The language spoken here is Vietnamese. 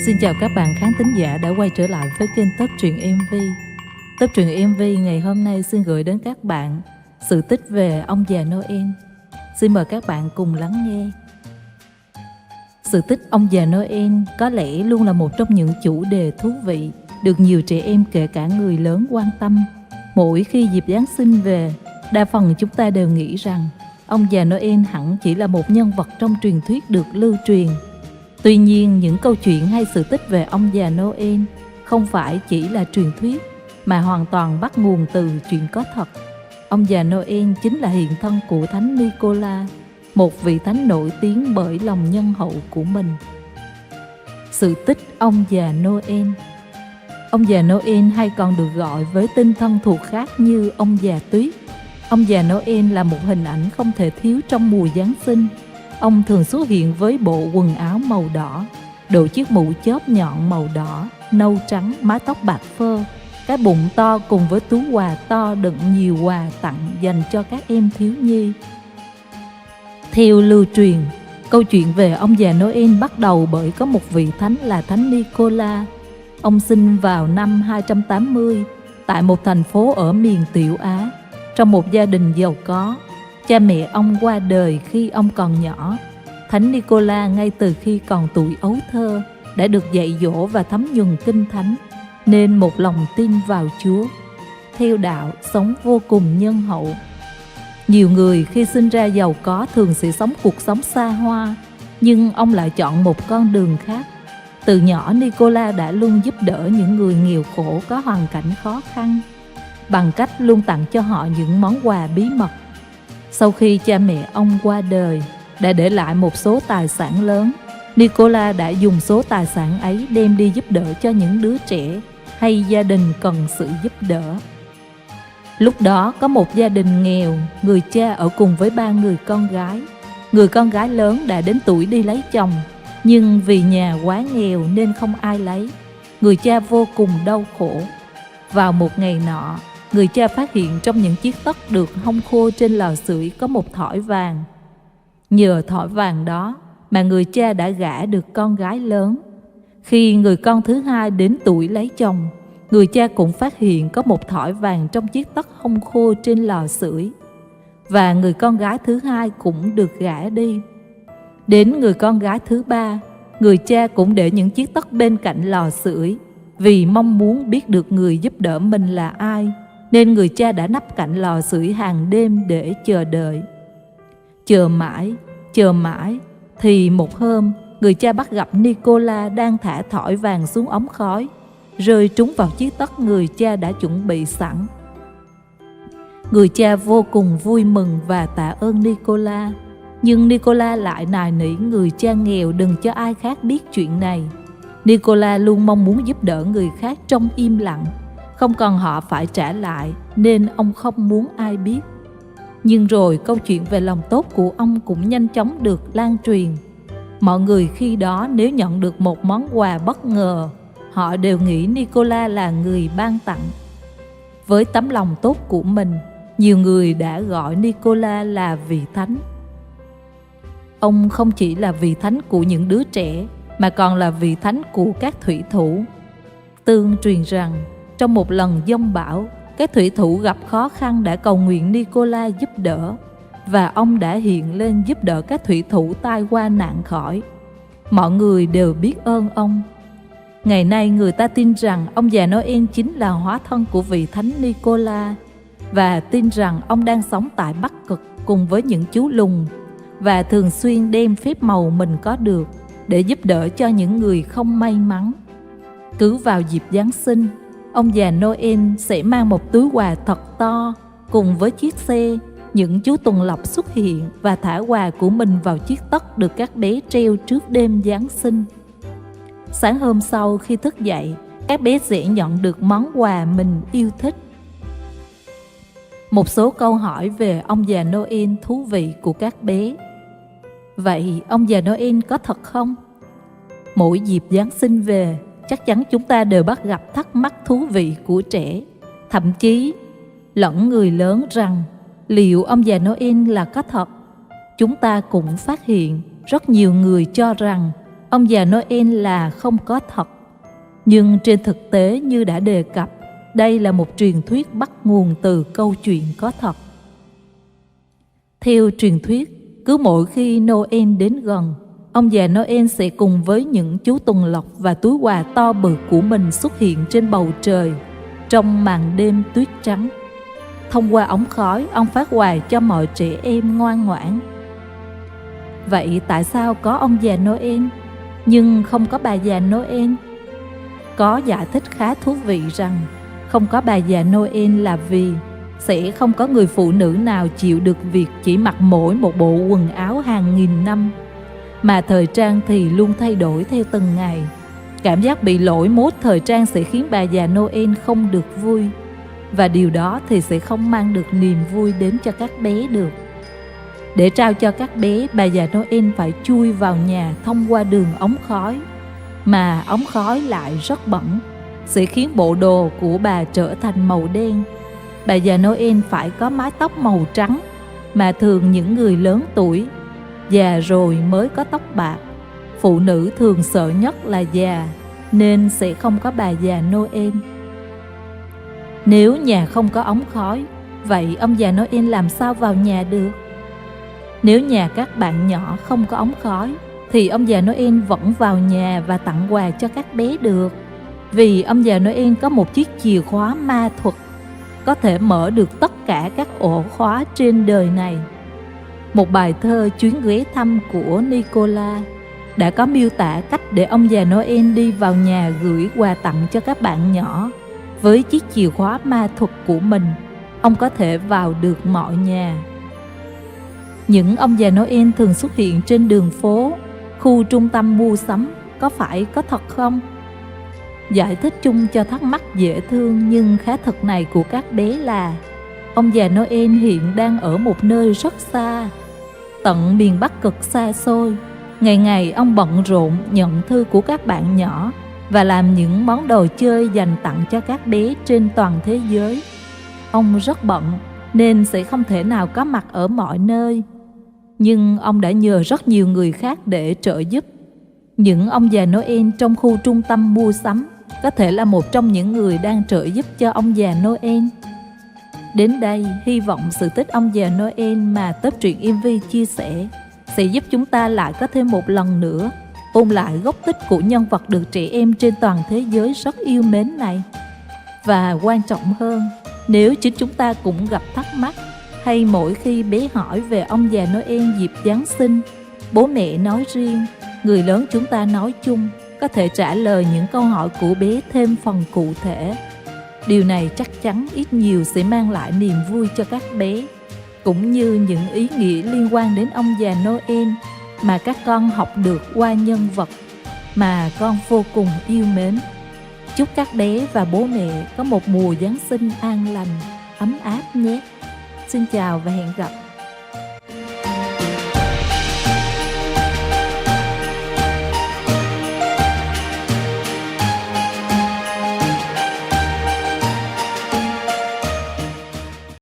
Xin chào các bạn khán thính giả đã quay trở lại với kênh Top Truyện MV. Top Truyện MV ngày hôm nay xin gửi đến các bạn sự tích về ông già Noel. Xin mời các bạn cùng lắng nghe. Sự tích ông già Noel có lẽ luôn là một trong những chủ đề thú vị được nhiều trẻ em kể cả người lớn quan tâm. Mỗi khi dịp Giáng sinh về, đa phần chúng ta đều nghĩ rằng ông già Noel hẳn chỉ là một nhân vật trong truyền thuyết được lưu truyền. Tuy nhiên, những câu chuyện hay sự tích về ông già Noel không phải chỉ là truyền thuyết, mà hoàn toàn bắt nguồn từ chuyện có thật. Ông già Noel chính là hiện thân của Thánh Nicola, một vị thánh nổi tiếng bởi lòng nhân hậu của mình. Sự tích ông già Noel. Ông già Noel hay còn được gọi với tên thân thuộc khác như ông già Tuyết. Ông già Noel là một hình ảnh không thể thiếu trong mùa Giáng sinh. Ông thường xuất hiện với bộ quần áo màu đỏ, đội chiếc mũ chớp nhọn màu đỏ, nâu trắng, mái tóc bạc phơ, cái bụng to cùng với túi quà to đựng nhiều quà tặng dành cho các em thiếu nhi. Theo lưu truyền, câu chuyện về ông già Noel bắt đầu bởi có một vị thánh là Thánh Nicola. Ông sinh vào năm 280 tại một thành phố ở miền Tiểu Á, trong một gia đình giàu có. Cha mẹ ông qua đời khi ông còn nhỏ. Thánh Nicola ngay từ khi còn tuổi ấu thơ đã được dạy dỗ và thấm nhuần kinh thánh, nên một lòng tin vào Chúa. Theo đạo, sống vô cùng nhân hậu. Nhiều người khi sinh ra giàu có thường sẽ sống cuộc sống xa hoa, nhưng ông lại chọn một con đường khác. Từ nhỏ, Nicola đã luôn giúp đỡ những người nghèo khổ có hoàn cảnh khó khăn, bằng cách luôn tặng cho họ những món quà bí mật. Sau khi cha mẹ ông qua đời, đã để lại một số tài sản lớn, Nicola đã dùng số tài sản ấy đem đi giúp đỡ cho những đứa trẻ hay gia đình cần sự giúp đỡ. Lúc đó có một gia đình nghèo, người cha ở cùng với 3 người con gái. Người con gái lớn đã đến tuổi đi lấy chồng, nhưng vì nhà quá nghèo nên không ai lấy. Người cha vô cùng đau khổ. Vào một ngày nọ, người cha phát hiện trong những chiếc tất được hong khô trên lò sưởi có một thỏi vàng. Nhờ thỏi vàng đó mà người cha đã gả được con gái lớn. Khi người con thứ hai đến tuổi lấy chồng, người cha cũng phát hiện có một thỏi vàng trong chiếc tất hong khô trên lò sưởi, và người con gái thứ hai cũng được gả đi. Đến người con gái thứ ba, người cha cũng để những chiếc tất bên cạnh lò sưởi, vì mong muốn biết được người giúp đỡ mình là ai, nên người cha đã nấp cạnh lò sưởi hàng đêm để chờ đợi. Chờ mãi, thì một hôm, người cha bắt gặp Nicola đang thả thỏi vàng xuống ống khói, rơi trúng vào chiếc tất người cha đã chuẩn bị sẵn. Người cha vô cùng vui mừng và tạ ơn Nicola, nhưng Nicola lại nài nỉ người cha nghèo đừng cho ai khác biết chuyện này. Nicola luôn mong muốn giúp đỡ người khác trong im lặng, không cần họ phải trả lại, nên ông không muốn ai biết. Nhưng rồi câu chuyện về lòng tốt của ông cũng nhanh chóng được lan truyền. Mọi người khi đó nếu nhận được một món quà bất ngờ, họ đều nghĩ Nicola là người ban tặng. Với tấm lòng tốt của mình, nhiều người đã gọi Nicola là vị thánh. Ông không chỉ là vị thánh của những đứa trẻ, mà còn là vị thánh của các thủy thủ. Tương truyền rằng, trong một lần giông bão, các thủy thủ gặp khó khăn đã cầu nguyện Nicola giúp đỡ, và ông đã hiện lên giúp đỡ các thủy thủ tai qua nạn khỏi. Mọi người đều biết ơn ông. Ngày nay người ta tin rằng ông già Noel chính là hóa thân của vị thánh Nicola, và tin rằng ông đang sống tại Bắc Cực cùng với những chú lùn, và thường xuyên đem phép màu mình có được để giúp đỡ cho những người không may mắn. Cứ vào dịp Giáng sinh, ông già Noel sẽ mang một túi quà thật to cùng với chiếc xe. Những chú tuần lộc xuất hiện và thả quà của mình vào chiếc tất được các bé treo trước đêm Giáng sinh. Sáng hôm sau khi thức dậy, các bé sẽ nhận được món quà mình yêu thích. Một số câu hỏi về ông già Noel thú vị của các bé. Vậy ông già Noel có thật không? Mỗi dịp Giáng sinh về, chắc chắn chúng ta đều bắt gặp thắc mắc thú vị của trẻ, thậm chí lẫn người lớn rằng liệu ông già Noel là có thật? Chúng ta cũng phát hiện rất nhiều người cho rằng ông già Noel là không có thật. Nhưng trên thực tế như đã đề cập, đây là một truyền thuyết bắt nguồn từ câu chuyện có thật. Theo truyền thuyết, cứ mỗi khi Noel đến gần, ông già Noel sẽ cùng với những chú tuần lộc và túi quà to bự của mình xuất hiện trên bầu trời trong màn đêm tuyết trắng. Thông qua ống khói, ông phát quà cho mọi trẻ em ngoan ngoãn. Vậy tại sao có ông già Noel nhưng không có bà già Noel? Có giải thích khá thú vị rằng không có bà già Noel là vì sẽ không có người phụ nữ nào chịu được việc chỉ mặc mỗi một bộ quần áo hàng nghìn năm, mà thời trang thì luôn thay đổi theo từng ngày. Cảm giác bị lỗi mốt thời trang sẽ khiến bà già Noel không được vui, và điều đó thì sẽ không mang được niềm vui đến cho các bé được. Để trao cho các bé, bà già Noel phải chui vào nhà thông qua đường ống khói, mà ống khói lại rất bẩn, sẽ khiến bộ đồ của bà trở thành màu đen. Bà già Noel phải có mái tóc màu trắng, mà thường những người lớn tuổi, già rồi mới có tóc bạc. Phụ nữ thường sợ nhất là già, nên sẽ không có bà già Noel. Nếu nhà không có ống khói, vậy ông già Noel làm sao vào nhà được? Nếu nhà các bạn nhỏ không có ống khói, thì ông già Noel vẫn vào nhà và tặng quà cho các bé được. Vì ông già Noel có một chiếc chìa khóa ma thuật, có thể mở được tất cả các ổ khóa trên đời này. Một bài thơ Chuyến ghé thăm của Nicola đã có miêu tả cách để ông già Noel đi vào nhà gửi quà tặng cho các bạn nhỏ. Với chiếc chìa khóa ma thuật của mình, ông có thể vào được mọi nhà. Những ông già Noel thường xuất hiện trên đường phố, khu trung tâm mua sắm, có phải có thật không? Giải thích chung cho thắc mắc dễ thương nhưng khá thật này của các bé là ông già Noel hiện đang ở một nơi rất xa, tận miền Bắc cực xa xôi. Ngày ngày ông bận rộn nhận thư của các bạn nhỏ và làm những món đồ chơi dành tặng cho các bé trên toàn thế giới. Ông rất bận nên sẽ không thể nào có mặt ở mọi nơi, nhưng ông đã nhờ rất nhiều người khác để trợ giúp. Những ông già Noel trong khu trung tâm mua sắm có thể là một trong những người đang trợ giúp cho ông già Noel. Đến đây, hy vọng sự tích ông già Noel mà Tớp truyện MV chia sẻ sẽ giúp chúng ta lại có thêm một lần nữa ôn lại gốc tích của nhân vật được trẻ em trên toàn thế giới rất yêu mến này. Và quan trọng hơn, nếu chính chúng ta cũng gặp thắc mắc, hay mỗi khi bé hỏi về ông già Noel dịp Giáng sinh, bố mẹ nói riêng, người lớn chúng ta nói chung, có thể trả lời những câu hỏi của bé thêm phần cụ thể. Điều này chắc chắn ít nhiều sẽ mang lại niềm vui cho các bé, cũng như những ý nghĩa liên quan đến ông già Noel mà các con học được qua nhân vật mà con vô cùng yêu mến. Chúc các bé và bố mẹ có một mùa Giáng sinh an lành, ấm áp nhé. Xin chào và hẹn gặp.